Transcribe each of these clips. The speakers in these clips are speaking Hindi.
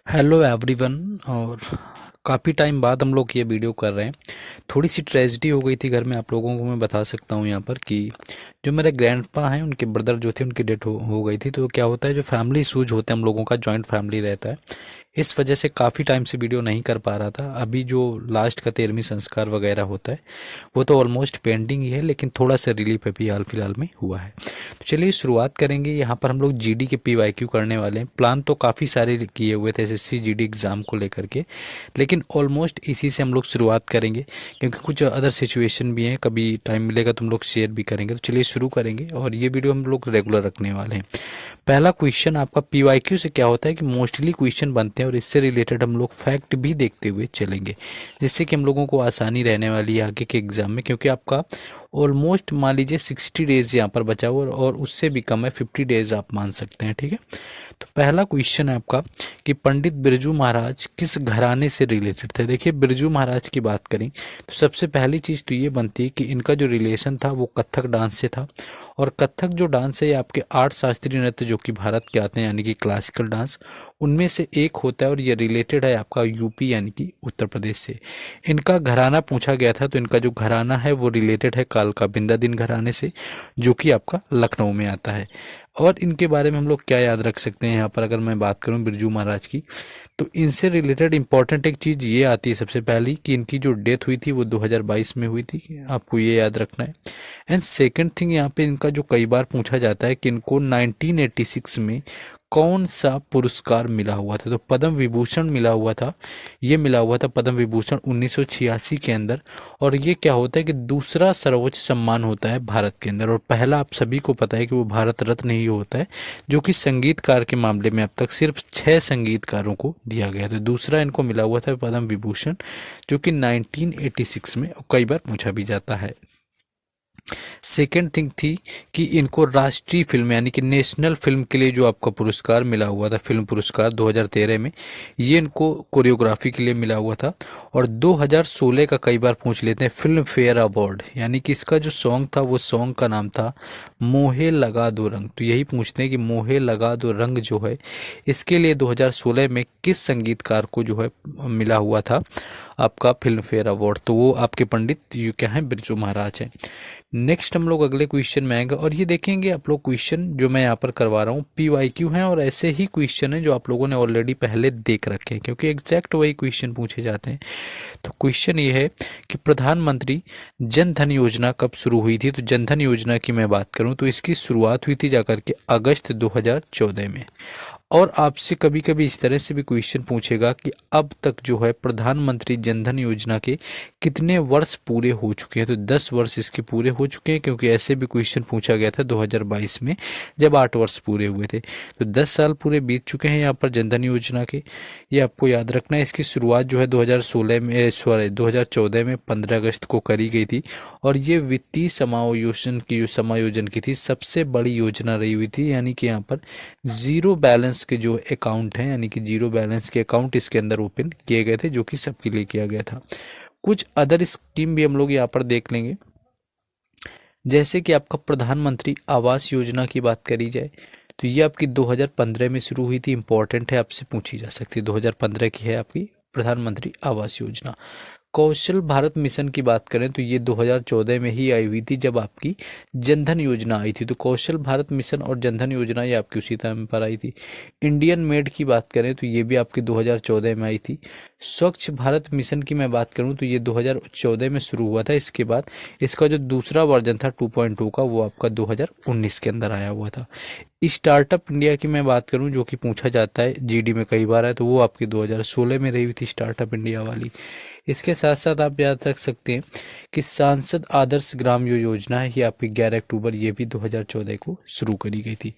Hello everyone. और काफ़ी टाइम बाद हम लोग ये वीडियो कर रहे हैं। थोड़ी सी ट्रेजेडी हो गई थी घर में, आप लोगों को मैं बता सकता हूँ यहाँ पर कि जो मेरे ग्रैंडपा हैं उनके ब्रदर जो थे उनकी डेथ हो गई थी। तो क्या होता है, जो फैमिली इशूज होते हैं हम लोगों का, जॉइंट फैमिली रहता है, इस वजह से काफ़ी टाइम से वीडियो नहीं कर पा रहा था। अभी जो लास्ट का 13वीं संस्कार वगैरह होता है वो तो ऑलमोस्ट पेंडिंग ही है, लेकिन थोड़ा सा रिलीफ अभी हाल फिलहाल में हुआ है। तो चलिए शुरुआत करेंगे। यहाँ पर हम लोग जीडी के पीवाईक्यू करने वाले हैं। प्लान तो काफ़ी सारे किए हुए थे एसएससी जीडी एग्ज़ाम को लेकर के, लेकिन ऑलमोस्ट इसी से हम लोग शुरुआत करेंगे, क्योंकि कुछ अदर सिचुएशन भी हैं। कभी टाइम मिलेगा तो हम लोग शेयर भी करेंगे। तो चलिए शुरू करेंगे, और ये वीडियो हम लोग रेगुलर रखने वाले हैं। पहला क्वेश्चन आपका पीवाईक्यू से क्या होता है कि मोस्टली क्वेश्चन बनते हैं और इससे रिलेटेड हम लोग फैक्ट भी देखते हुए चलेंगे, जिससे कि हम लोगों को आसानी रहने वाली है आगे के एग्जाम में। क्योंकि आपका ऑलमोस्ट मान लीजिए 60 डेज यहाँ पर बचा हुआ, और उससे भी कम है, 50 डेज आप मान सकते हैं। ठीक है, तो पहला क्वेश्चन है आपका कि पंडित बिरजू महाराज किस घराने से रिलेटेड थे। देखिए, बिरजू महाराज की बात करें तो सबसे पहली चीज़ तो ये बनती है कि इनका जो रिलेशन था वो कथक डांस से था। और कथक जो डांस है ये आपके 8 शास्त्रीय नृत्य जो कि भारत के आते हैं, यानी कि क्लासिकल डांस, उनमें से एक होता है। और ये रिलेटेड है आपका यूपी यानी कि उत्तर प्रदेश से। इनका घराना पूछा गया था, तो इनका जो घराना है वो रिलेटेड है कालका बिंदादिन घराने से, जो कि आपका लखनऊ में आता है। और इनके बारे में हम लोग क्या याद रख सकते हैं यहाँ पर, अगर मैं बात करूँ बिरजू महाराज की, तो इनसे रिलेटेड इंपॉर्टेंट एक चीज़ ये आती है सबसे पहली कि इनकी जो डेथ हुई थी वो 2022 में हुई थी। आपको ये याद रखना है। एंड सेकंड थिंग, यहाँ पे इनका जो कई बार पूछा जाता है कि इनको 1986 में कौन सा पुरस्कार मिला हुआ था। तो पद्म विभूषण मिला हुआ था। ये मिला हुआ था पद्म विभूषण 1986 के अंदर। और ये क्या होता है कि दूसरा सर्वोच्च सम्मान होता है भारत के अंदर, और पहला आप सभी को पता है कि वो भारत रत्न ही होता है, जो कि संगीतकार के मामले में अब तक सिर्फ 6 संगीतकारों को दिया गया था। दूसरा इनको मिला हुआ था पद्म विभूषण, जो कि 1986 में कई बार पूछा भी जाता है। सेकेंड थिंग थी कि इनको राष्ट्रीय फिल्म यानी कि नेशनल फिल्म के लिए जो आपका पुरस्कार मिला हुआ था, फिल्म पुरस्कार 2013 में, ये इनको कोरियोग्राफी के लिए मिला हुआ था। और 2016 का कई बार पूछ लेते हैं फिल्म फेयर अवार्ड, यानी कि इसका जो सॉन्ग था वो सॉन्ग का नाम था मोहे लगा दो रंग। तो यही पूछते हैं कि मोहे लगा दो रंग जो है, इसके लिए 2016 में किस संगीतकार को जो है मिला हुआ था आपका फिल्म फेयर अवार्ड। तो वो आपके पंडित यू क्या हैं, बिरजू महाराज हैं। नेक्स्ट हम लोग अगले क्वेश्चन में आएंगे, और ये देखेंगे आप लोग क्वेश्चन जो मैं यहाँ पर करवा रहा हूँ पीवाईक्यू हैं, और ऐसे ही क्वेश्चन हैं जो आप लोगों ने ऑलरेडी पहले देख रखे हैं, क्योंकि एग्जैक्ट वही क्वेश्चन पूछे जाते हैं। तो क्वेश्चन ये है कि प्रधानमंत्री जन धन योजना कब शुरू हुई थी। तो जन धन योजना की मैं बात करूँ तो इसकी शुरुआत हुई थी जाकर के अगस्त 2014 में। और आपसे कभी कभी इस तरह से भी क्वेश्चन पूछेगा कि अब तक जो है प्रधानमंत्री जनधन योजना के कितने वर्ष पूरे हो चुके हैं। तो 10 वर्ष इसके पूरे हो चुके हैं, क्योंकि ऐसे भी क्वेश्चन पूछा गया था 2022 में, जब 8 वर्ष पूरे हुए थे। तो 10 साल पूरे बीत चुके हैं यहाँ पर जनधन योजना के। ये आपको याद रखना है। इसकी शुरुआत जो है 2016 में, सॉरी 2014 में 15 अगस्त को करी गई थी। और ये वित्तीय समायोजन की थी, सबसे बड़ी योजना रही हुई थी। यानी कि यहाँ पर जीरो बैलेंस के जो अकाउंट हैं, यानी कि जीरो बैलेंस के अकाउंट इसके अंदर ओपन किए गए थे, जो कि सबके लिए किया गया था। कुछ अदर स्कीम भी हम लोग यहाँ पर देख लेंगे, जैसे कि आपका प्रधानमंत्री आवास योजना की बात करी जाए तो ये आपकी 2015 में शुरू हुई थी। इंपॉर्टेंट है, आपसे पूछी जा सकती है। 2015 की है आपकी प्रधानमंत्री आवास योजना। कौशल भारत मिशन की बात करें तो ये 2014 में ही आई हुई थी, जब आपकी जनधन योजना आई थी। तो कौशल भारत मिशन और जनधन योजना ये आपकी उसी टाइम पर आई थी। इंडियन मेड की बात करें तो ये भी आपकी 2014 में आई थी। स्वच्छ भारत मिशन की मैं बात करूं तो ये 2014 में शुरू हुआ था। इसके बाद इसका जो दूसरा वर्जन था 2.2 का, वो आपका 2019 के अंदर आया हुआ था। स्टार्टअप इंडिया की मैं बात करूं, जो कि पूछा जाता है जीडी में कई बार है, तो वो आपकी 2016 में रही हुई थी स्टार्टअप इंडिया वाली। इसके साथ साथ आप याद रख सकते हैं कि सांसद आदर्श ग्राम योजना है, ये आपकी 11 अक्टूबर ये भी 2014 को शुरू करी गई थी।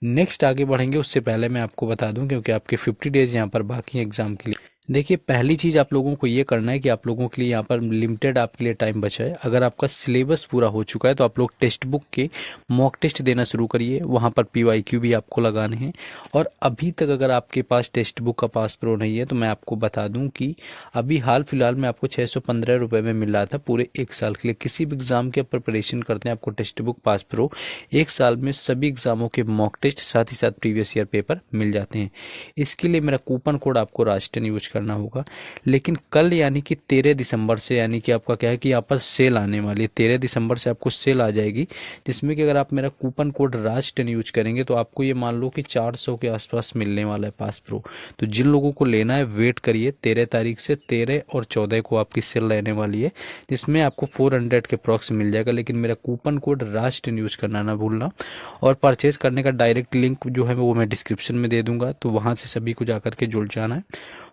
नेक्स्ट आगे बढ़ेंगे, उससे पहले मैं आपको बता दूं, क्योंकि आपके 50 डेज यहाँ पर बाकी एग्जाम के लिए, देखिए, पहली चीज़ आप लोगों को ये करना है कि आप लोगों के लिए यहाँ पर लिमिटेड आपके लिए टाइम बचा है। अगर आपका सिलेबस पूरा हो चुका है तो आप लोग टेक्स्ट बुक के मॉक टेस्ट देना शुरू करिए, वहाँ पर PYQ भी आपको लगाने हैं। और अभी तक अगर आपके पास टेक्स्ट बुक का पास प्रो नहीं है तो मैं आपको बता दूं कि अभी हाल फिलहाल में आपको 615 रुपये में मिल रहा था पूरे 1 साल के लिए। किसी भी एग्ज़ाम के प्रिपरेशन करते हैं आपको टेक्स्ट बुक पास प्रो 1 साल में सभी एग्ज़ामों के मॉक टेस्ट साथ ही साथ प्रीवियस ईयर पेपर मिल जाते हैं। इसके लिए मेरा कूपन कोड आपको राज10 यूज करना होगा। लेकिन कल यानी कि 13 दिसंबर से, यानी कि आपका क्या है कि यहाँ पर सेल आने वाली है, 13 दिसंबर से आपको सेल आ जाएगी, जिसमें कि अगर आप मेरा कूपन कोड राज10 यूज करेंगे तो आपको ये मान लो कि 400 के आसपास मिलने वाला है पास प्रो। तो जिन लोगों को लेना है वेट करिए, 13 तारीख से 13 और 14 को आपकी सेल रहने वाली है, जिसमें आपको 400 के अप्रॉक्स मिल जाएगा। लेकिन मेरा कूपन कोड राज10 यूज करना ना भूलना। और परचेज करने का डायरेक्ट लिंक जो है वो मैं डिस्क्रिप्शन में दे दूंगा, तो वहाँ से सभी को जाकर के जुड़ जाना है।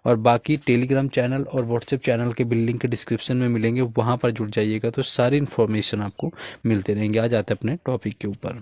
और बाकी टेलीग्राम चैनल और व्हाट्सएप चैनल के भी लिंक के डिस्क्रिप्शन में मिलेंगे, वहाँ पर जुड़ जाइएगा तो सारी इन्फॉर्मेशन आपको मिलते रहेंगे। आ जाते हैं अपने टॉपिक के ऊपर।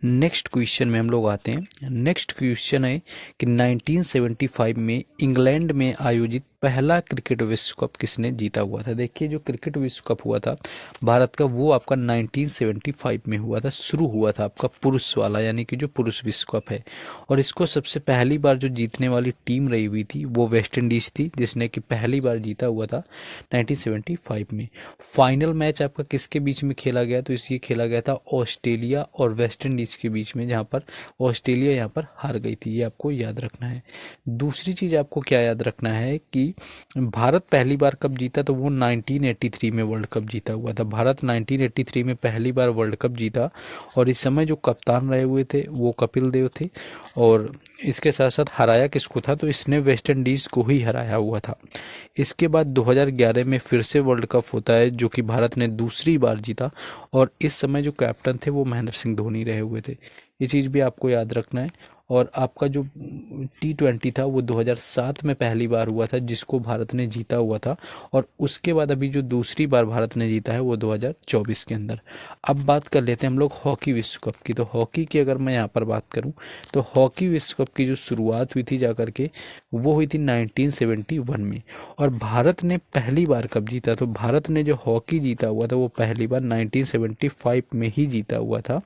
नेक्स्ट क्वेश्चन में हम लोग आते हैं। नेक्स्ट क्वेश्चन है कि 1975 में इंग्लैंड में आयोजित पहला क्रिकेट विश्व कप किसने जीता हुआ था। देखिए, जो क्रिकेट विश्व कप हुआ था भारत का वो आपका 1975 में हुआ था, शुरू हुआ था आपका पुरुष वाला, यानी कि जो पुरुष विश्व कप है। और इसको सबसे पहली बार जो जीतने वाली टीम रही हुई थी वो वेस्ट इंडीज़ थी, जिसने कि पहली बार जीता हुआ था 1975 में। फाइनल मैच आपका किसके बीच में खेला गया, तो इसलिए खेला गया था ऑस्ट्रेलिया और वेस्ट इंडीज़ के बीच में, जहाँ पर ऑस्ट्रेलिया यहाँ पर हार गई थी, ये आपको याद रखना है। दूसरी चीज़ आपको क्या याद रखना है कि भारत पहली बार कब जीता, तो वो 1983 में वर्ल्ड कप जीता हुआ था। भारत 1983 में पहली बार वर्ल्ड कप जीता, और इस समय जो कप्तान रहे हुए थे वो कपिल देव थे। और इसके साथ साथ हराया किसको था, तो इसने वेस्ट इंडीज़ को ही हराया हुआ था। इसके बाद 2011 में फिर से वर्ल्ड कप होता है, जो कि भारत ने दूसरी बार जीता, और इस समय जो कैप्टन थे वो महेंद्र सिंह धोनी रहे हुए थे। ये चीज़ भी आपको याद रखना है। और आपका जो T20 था वो 2007 में पहली बार हुआ था, जिसको भारत ने जीता हुआ था। और उसके बाद अभी जो दूसरी बार भारत ने जीता है वो 2024 के अंदर। अब बात कर लेते हैं हम लोग हॉकी विश्व कप की। तो हॉकी की अगर मैं यहाँ पर बात करूँ तो हॉकी विश्व कप की जो शुरुआत हुई थी जाकर के वो हुई थी 1971 में। और भारत ने पहली बार कब जीता, तो भारत ने जो हॉकी जीता हुआ था वो पहली बार 1975 में ही जीता हुआ था।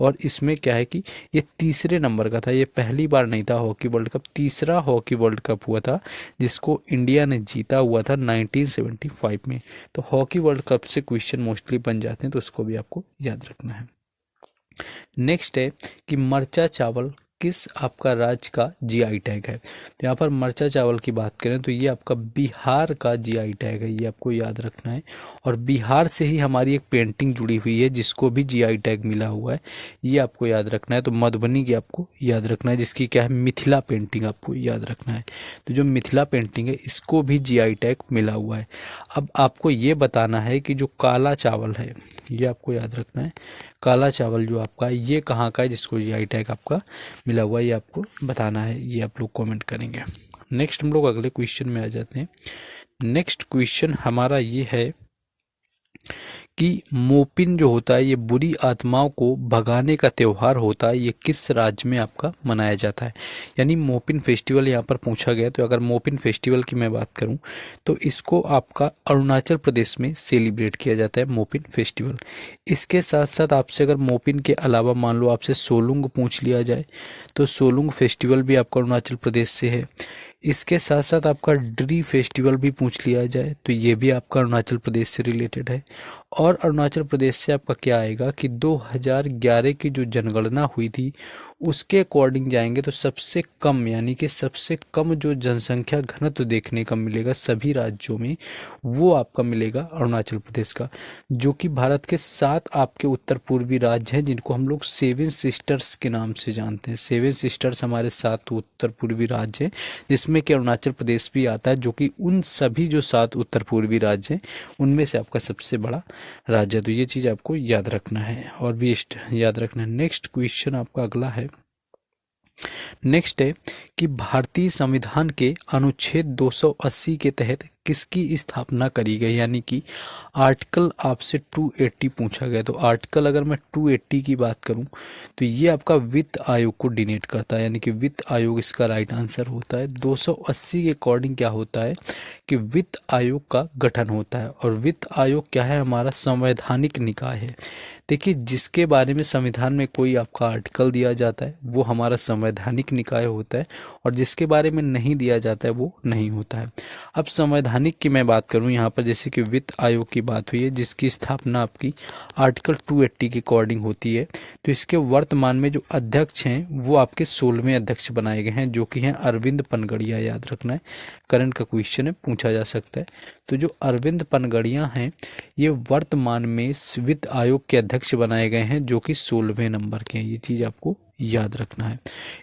और इसमें क्या है कि ये तीसरे नंबर का था, ये पहली बार नहीं था हॉकी वर्ल्ड कप, तीसरा हॉकी वर्ल्ड कप हुआ था जिसको इंडिया ने जीता हुआ था 1975 में। तो हॉकी वर्ल्ड कप से क्वेश्चन मोस्टली बन जाते हैं, तो उसको भी आपको याद रखना है। नेक्स्ट है कि मरचा चावल किस आपका राज्य का GI टैग है। तो यहाँ पर मरचा चावल की बात करें तो ये आपका बिहार का GI टैग है, ये आपको याद रखना है। और बिहार से ही हमारी एक पेंटिंग जुड़ी हुई है जिसको भी GI टैग मिला हुआ है, ये आपको याद रखना है। तो मधुबनी की आपको याद रखना है, जिसकी क्या है मिथिला पेंटिंग, आपको याद रखना है। तो जो मिथिला पेंटिंग है इसको भी GI टैग मिला हुआ है। अब आपको ये बताना है कि जो काला चावल है ये आपको याद रखना है, काला चावल जो आपका है ये कहाँ का है जिसको GI टैग आपका मिला हुआ है, ये आपको बताना है, ये आप लोग कमेंट करेंगे। नेक्स्ट हम लोग अगले क्वेश्चन में आ जाते हैं। नेक्स्ट क्वेश्चन हमारा ये है कि मोपिन जो होता है ये बुरी आत्माओं को भगाने का त्यौहार होता है, ये किस राज्य में आपका मनाया जाता है। यानी मोपिन फेस्टिवल यहाँ पर पूछा गया। तो अगर मोपिन फेस्टिवल की मैं बात करूँ तो इसको आपका अरुणाचल प्रदेश में सेलिब्रेट किया जाता है, मोपिन फेस्टिवल। इसके साथ साथ आपसे अगर मोपिन के अलावा मान लो आपसे सोलुंग पूछ लिया जाए तो सोलुंग फेस्टिवल भी आपका अरुणाचल प्रदेश से है। इसके साथ साथ आपका ड्री फेस्टिवल भी पूछ लिया जाए तो ये भी आपका अरुणाचल प्रदेश से रिलेटेड है। और अरुणाचल प्रदेश से आपका क्या आएगा कि 2011 की जो जनगणना हुई थी उसके अकॉर्डिंग जाएंगे तो सबसे कम, यानी कि सबसे कम जो जनसंख्या घनत्व देखने का मिलेगा सभी राज्यों में वो आपका मिलेगा अरुणाचल प्रदेश का, जो कि भारत के 7 आपके उत्तर पूर्वी राज्य हैं जिनको हम लोग 7 सिस्टर्स के नाम से जानते हैं। 7 सिस्टर्स हमारे 7 उत्तर पूर्वी राज्य हैं, जिसमें कि अरुणाचल प्रदेश भी आता है, जो कि उन सभी जो 7 उत्तर पूर्वी राज्य हैं उनमें से आपका सबसे बड़ा राज्य। तो ये चीज़ आपको याद रखना है और भी याद रखना है। नेक्स्ट क्वेश्चन आपका अगला है। नेक्स्ट है कि भारतीय संविधान के अनुच्छेद 280 के तहत किसकी स्थापना करी गई, यानी कि आर्टिकल आपसे 280 पूछा गया। तो आर्टिकल अगर मैं 280 की बात करूं तो ये आपका वित्त आयोग को डिनेट करता है, यानी कि वित्त आयोग इसका राइट आंसर होता है। 280 के अकॉर्डिंग क्या होता है कि वित्त आयोग का गठन होता है, और वित्त आयोग क्या है, हमारा संवैधानिक निकाय है। देखिए, जिसके बारे में संविधान में कोई आपका आर्टिकल दिया जाता है वो हमारा संवैधानिक निकाय होता है, और जिसके बारे में नहीं दिया जाता है वो नहीं होता है। अब संवैधानिक की मैं बात करूं यहाँ पर, जैसे कि वित्त आयोग की बात हुई है जिसकी स्थापना आपकी आर्टिकल 280 के अकॉर्डिंग होती है, तो इसके वर्तमान में जो अध्यक्ष हैं वो आपके 16वें अध्यक्ष बनाए गए हैं, जो कि हैं अरविंद पनगड़िया। याद रखना है, करंट का क्वेश्चन है, पूछा जा सकता है। तो जो अरविंद पनगड़िया हैं ये वर्तमान में वित्त आयोग के अध्यक्ष बनाए गए हैं, जो कि 16वें नंबर के हैं। ये चीज़ आपको याद रखना है।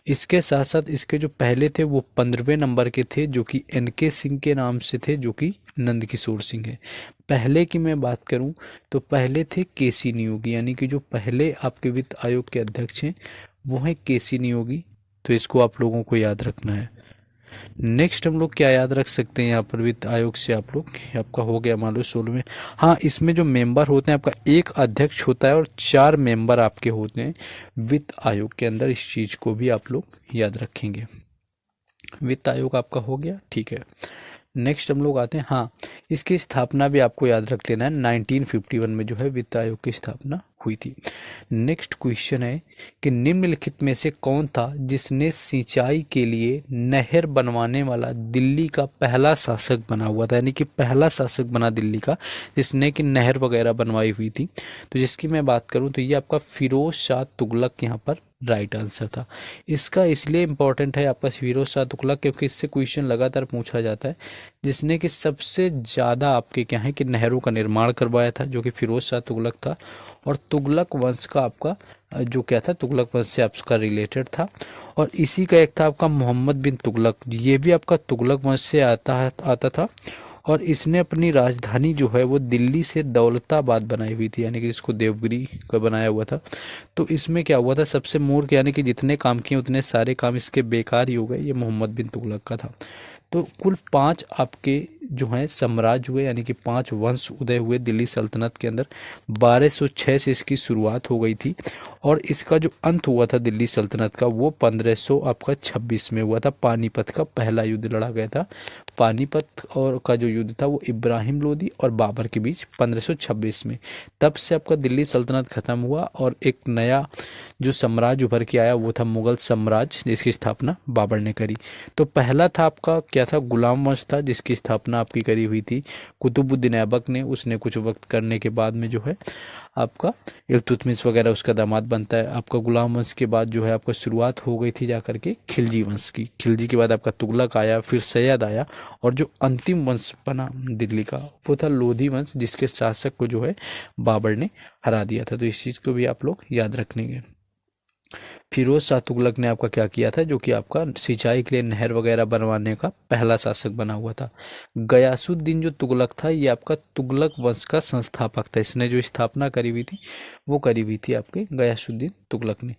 इसके साथ साथ इसके जो पहले थे वो 15वें नंबर के थे, जो कि NK सिंह के नाम से थे, जो कि नंदकिशोर सिंह है। पहले की मैं बात करूं तो पहले थे KC नियोगी, यानी कि जो पहले आपके वित्त आयोग के अध्यक्ष हैं वो हैं KC नियोगी। तो इसको आप लोगों को याद रखना है। नेक्स्ट हम लोग क्या याद रख सकते हैं यहाँ पर वित्त आयोग से, आप लोग आपका हो गया मान लो 16 में। हाँ, इसमें जो मेंबर होते हैं आपका एक अध्यक्ष होता है और 4 मेंबर आपके होते हैं वित्त आयोग के अंदर। इस चीज़ को भी आप लोग याद रखेंगे। वित्त आयोग आपका हो गया, ठीक है। नेक्स्ट हम लोग आते हैं, हाँ, इसकी स्थापना भी आपको याद रख लेना है। 1951 में जो है वित्त आयोग की स्थापना हुई थी। नेक्स्ट क्वेश्चन है कि निम्नलिखित में से कौन था जिसने सिंचाई के लिए नहर बनवाने वाला दिल्ली का पहला शासक बना हुआ था, यानी कि पहला शासक बना दिल्ली का जिसने कि नहर वगैरह बनवाई हुई थी। तो जिसकी मैं बात करूं तो ये आपका फिरोज शाह तुगलक यहाँ पर राइट आंसर था। इसका इसलिए इम्पोर्टेंट है आपका फिरोज शाह तुगलक क्योंकि इससे क्वेश्चन लगातार पूछा जाता है, जिसने कि सबसे ज़्यादा आपके क्या है कि नहरों का निर्माण करवाया था, जो कि फिरोज शाह तुगलक था। और तुगलक वंश का आपका जो क्या था, तुगलक वंश से आपका रिलेटेड था। और इसी का एक था आपका मोहम्मद बिन तुगलक, ये भी आपका तुगलक वंश से आता था। और इसने अपनी राजधानी जो है वो दिल्ली से दौलताबाद बनाई हुई थी, यानी कि इसको देवगिरी का बनाया हुआ था। तो इसमें क्या हुआ था, सबसे मूर्ख यानी कि जितने काम किए उतने सारे काम इसके बेकार ही हो गए, ये मोहम्मद बिन तुगलक का था। तो कुल 5 आपके जो हैं साम्राज्य हुए, यानी कि 5 वंश उदय हुए दिल्ली सल्तनत के अंदर। 1206 से इसकी शुरुआत हो गई थी और इसका जो अंत हुआ था दिल्ली सल्तनत का वो 1500 आपका 26 में हुआ था। पानीपत का पहला युद्ध लड़ा गया था। पानीपत और का जो युद्ध था वो इब्राहिम लोदी और बाबर के बीच 1526 में। तब से आपका दिल्ली सल्तनत खत्म हुआ और एक नया जो साम्राज्य उभर के आया वो था मुगल साम्राज्य, जिसकी स्थापना बाबर ने करी। तो पहला था आपका क्या था, गुलाम वंश था, जिसकी स्थापना आपकी करी हुई थी कुतुबुद्दीन ऐबक ने। उसने कुछ वक्त करने के बाद में जो है आपका इल्तुतमिश वगैरह उसका दामाद बनता है। आपका गुलाम वंश के बाद जो है आपका शुरुआत हो गई थी जाकर के खिलजी वंश की। खिलजी के बाद आपका तुगलक आया, फिर सैयद आया, और जो अंतिम वंश बना दिल्ली का वो था लोधी वंश, जिसके शासक को जो है बाबर ने हरा दिया था। तो इस चीज़ को भी आप लोग याद रखेंगे। फिरोज शाह तुगलक ने आपका क्या किया था, जो कि आपका सिंचाई के लिए नहर वगैरह बनवाने का पहला शासक बना हुआ था। गयासुद्दीन जो तुगलक था ये आपका तुगलक वंश का संस्थापक था। इसने जो स्थापना करी हुई थी वो करी हुई थी आपके गयासुद्दीन तुगलक ने।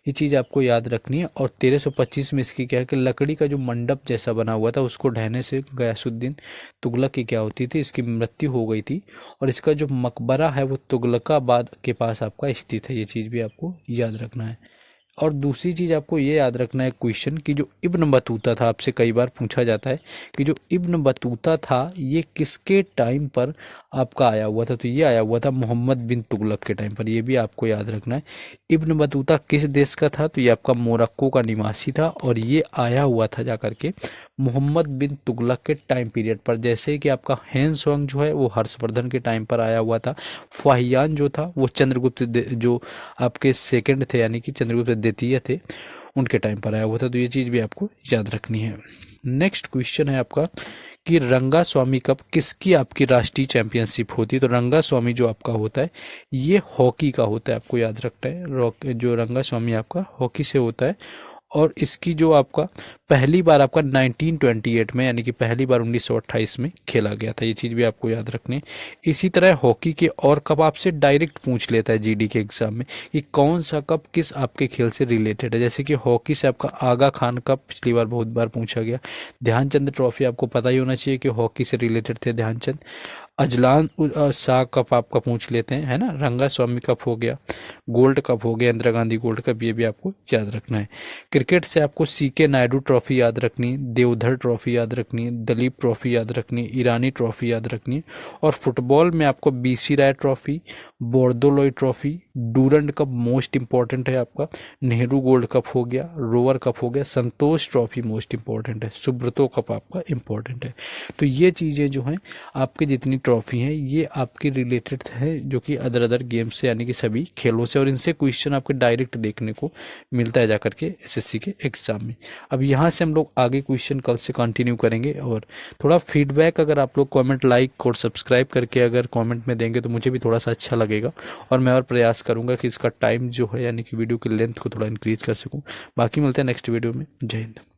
ये चीज़ आपको याद रखनी है। और 1325 में इसकी क्या है कि लकड़ी का जो मंडप जैसा बना हुआ था उसको ढहने से गयासुद्दीन तुगलक की क्या होती थी, इसकी मृत्यु हो गई थी। और इसका जो मकबरा है वो तुगलकाबाद के पास आपका स्थित है। ये चीज़ भी आपको याद रखना है। और दूसरी चीज़ आपको ये याद रखना है क्वेश्चन कि जो इब्न बतूता था, आपसे कई बार पूछा जाता है कि जो इब्न बतूता था ये किसके टाइम पर आपका आया हुआ था। तो ये आया हुआ था मोहम्मद बिन तुगलक के टाइम पर। ये भी आपको याद रखना है। इब्न बतूता किस देश का था, तो ये आपका मोरक्को का निवासी था और ये आया हुआ था जाकर के मोहम्मद बिन तुगलक के टाइम पीरियड पर। जैसे कि आपका हैंसोंग जो है वो हर्षवर्धन के टाइम पर आया हुआ था। फाहियान जो था वो चंद्रगुप्त जो आपके सेकंड थे, यानी कि चंद्रगुप्त द्वितीय थे, उनके टाइम पर आया हुआ था। तो ये चीज़ भी आपको याद रखनी है। नेक्स्ट क्वेश्चन है आपका कि रंगा स्वामी कप किसकी आपकी राष्ट्रीय चैंपियनशिप होती है। तो रंगा स्वामी जो आपका होता है ये हॉकी का होता है, आपको याद रखना है। जो रंगा स्वामी आपका हॉकी से होता है और इसकी जो आपका पहली बार आपका 1928 में, यानी कि पहली बार 1928 में खेला गया था। ये चीज़ भी आपको याद रखनी है। इसी तरह हॉकी के और कप आपसे डायरेक्ट पूछ लेता है जीडी के एग्जाम में कि कौन सा कप किस आपके खेल से रिलेटेड है। जैसे कि हॉकी से आपका आगा खान कप पिछली बार बहुत बार पूछा गया। ध्यानचंद ट्रॉफी आपको पता ही होना चाहिए कि हॉकी से रिलेटेड थे ध्यानचंद। अजलान शाह कप आपका पूछ लेते हैं, है ना। रंगा स्वामी कप हो गया, गोल्ड कप हो गया, इंदिरा गांधी गोल्ड कप, ये भी आपको याद रखना है। क्रिकेट से आपको सीके नायडू ट्रॉफी याद रखनी है, देवधर ट्रॉफी याद रखनी है, दलीप ट्रॉफी याद रखनी है, ईरानी ट्रॉफी याद रखनी है। और फुटबॉल में आपको BC Roy trophy, Bordoloi trophy, Durand cup most important है आपका, नेहरू गोल्ड कप हो गया, रोवर कप हो गया, संतोष ट्रॉफी मोस्ट इंपॉर्टेंट है, सुब्रतो कप आपका इंपॉर्टेंट है। तो ये चीज़ें जो हैं आपकी जितनी ट्रॉफी हैं ये आपके रिलेटेड है, जो कि अदर अदर गेम से, यानी कि सभी खेलों से, और इनसे क्वेश्चन आपके डायरेक्ट देखने को मिलता है जाकर के एसएससी के एग्जाम में। अब यहाँ से हम लोग आगे क्वेश्चन कल से कंटिन्यू करेंगे। और थोड़ा फीडबैक अगर आप लोग कमेंट, लाइक और सब्सक्राइब करके अगर कमेंट में देंगे तो मुझे भी थोड़ा सा अच्छा लगेगा, और मैं और प्रयास करूँगा कि इसका टाइम जो है, यानी कि वीडियो की लेंथ को थोड़ा इंक्रीज कर सकूँ। बाकी मिलते हैं नेक्स्ट वीडियो में। जय हिंद।